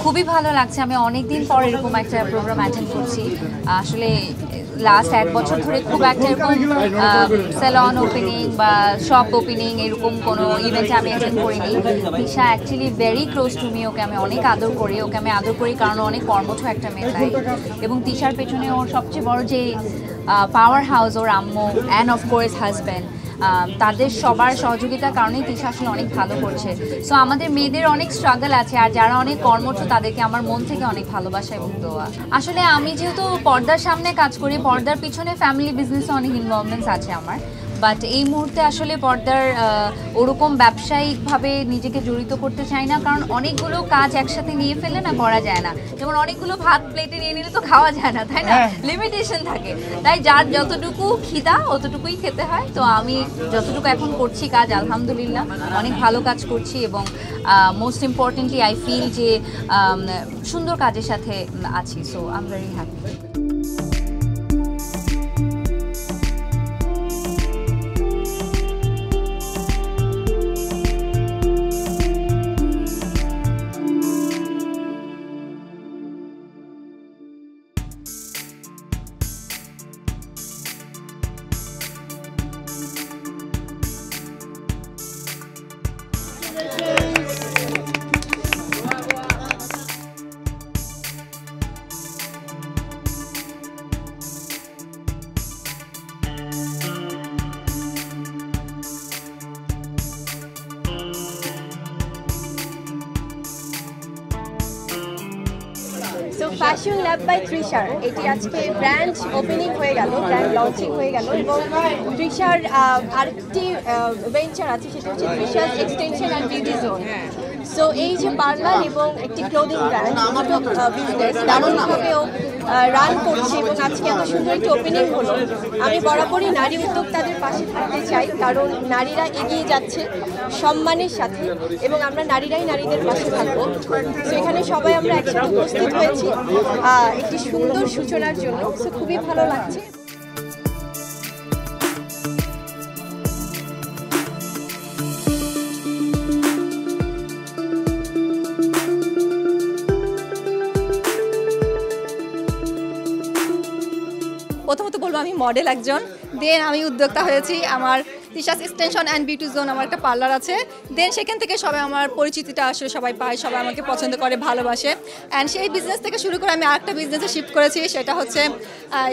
খুবই ভালো লাগছে। আমি অনেকদিন পর এরকম একটা প্রোগ্রাম অ্যাটেন্ড করছি। আসলে লাস্ট 1 বছর ধরে খুব একটা এরকম সেলন ওপেনিং বা শপ ওপেনিং এরকম কোনো ইভেন্টে আমি অ্যাটেন্ড করিনি। Tisha actually very close to me. Okay আমি অনেক আদর করি। ওকে আমি আদর করি কারণ অনেক কর্মঠ একটা মেয়ে তাই। এবং তিশার পেছনে ওর সবচেয়ে বড় যে পাওয়ার হাউস ওর আম্মু অ্যান্ড অফকোর্স হাজব্যান্ড, তাদের সবার সহযোগিতার কারণেই তিশা আসলে অনেক ভালো করছে। সো আমাদের মেয়েদের অনেক স্ট্রাগল আছে, আর যারা অনেক কর্মঠ তাদেরকে আমার মন থেকে অনেক ভালোবাসা এবং দোয়া। আসলে আমি যেহেতু পর্দার সামনে কাজ করি, পর্দার পিছনে ফ্যামিলি বিজনেসে অনেক ইনভলভমেন্টস আছে আমার, বাট এই মুহূর্তে আসলে পর্দার ওরকম ব্যবসায়িকভাবে নিজেকে জড়িত করতে চাই না, কারণ অনেকগুলো কাজ একসাথে নিয়ে ফেলে না করা যায় না। যেমন অনেকগুলো ভাত প্লেটে নিয়ে নিলে তো খাওয়া যায় না, তাই না? লিমিটেশন থাকে। তাই যার যতটুকু খিদা অতটুকুই খেতে হয়। তো আমি যতটুকু এখন করছি কাজ, আলহামদুলিল্লাহ অনেক ভালো কাজ করছি, এবং মোস্ট ইম্পর্টেন্টলি আই ফিল যে সুন্দর কাজের সাথে আছি। So I am very happy. Fashion lab by তৃষার এটি আজকে ব্র্যান্ড ওপেনিং হয়ে গেল, ব্র্যান্ড লঞ্চিং হয়ে গেল, এবং তৃষার আরেকটি ভেঞ্চার আছে, সেটা হচ্ছে তৃষার extension and beauty zone. So এই যে পার্লার এবং একটি ক্লোদিং ব্র্যান্ড বিজনেস দারুণভাবেও রান করছে, এবং আজকে এত সুন্দর একটি ওপেনিং হলো। আমি বরাবরই নারী উদ্যোক্তাদের পাশে থাকতে চাই, কারণ নারীরা এগিয়ে যাচ্ছে সম্মানের সাথে, এবং আমরা নারীরাই নারীদের পাশে থাকবো। তো এখানে সবাই আমরা একসাথে উপস্থিত হয়েছি একটি সুন্দর সূচনার জন্য। সো খুবই ভালো লাগছে। প্রথমত বলবো আমি মডেল একজন, দেন আমি উদ্যোক্তা হয়েছি। আমার Tisha's extension and beauty zone আমার একটা পার্লার আছে। দেন সেখান থেকে সবাই আমার পরিচিতিটা আসলে সবাই পায়, সবাই আমাকে পছন্দ করে, ভালোবাসে। অ্যান্ড সেই বিজনেস থেকে শুরু করে আমি আরেকটা বিজনেসে শিফট করেছি, সেটা হচ্ছে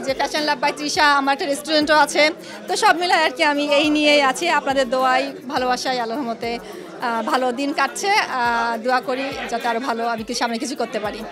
যে ফ্যাশন ল্যাব বাই তৃষা। আমার একটা রেস্টুরেন্টও আছে। তো সব মিলে আর কি আমি এই নিয়েই আছি। আপনাদের দোয়াই ভালোবাসাই আল্লাহর রহমতে ভালো দিন কাটছে। দোয়া করি যাতে আরও ভালো আমি সামনে কিছু করতে পারি।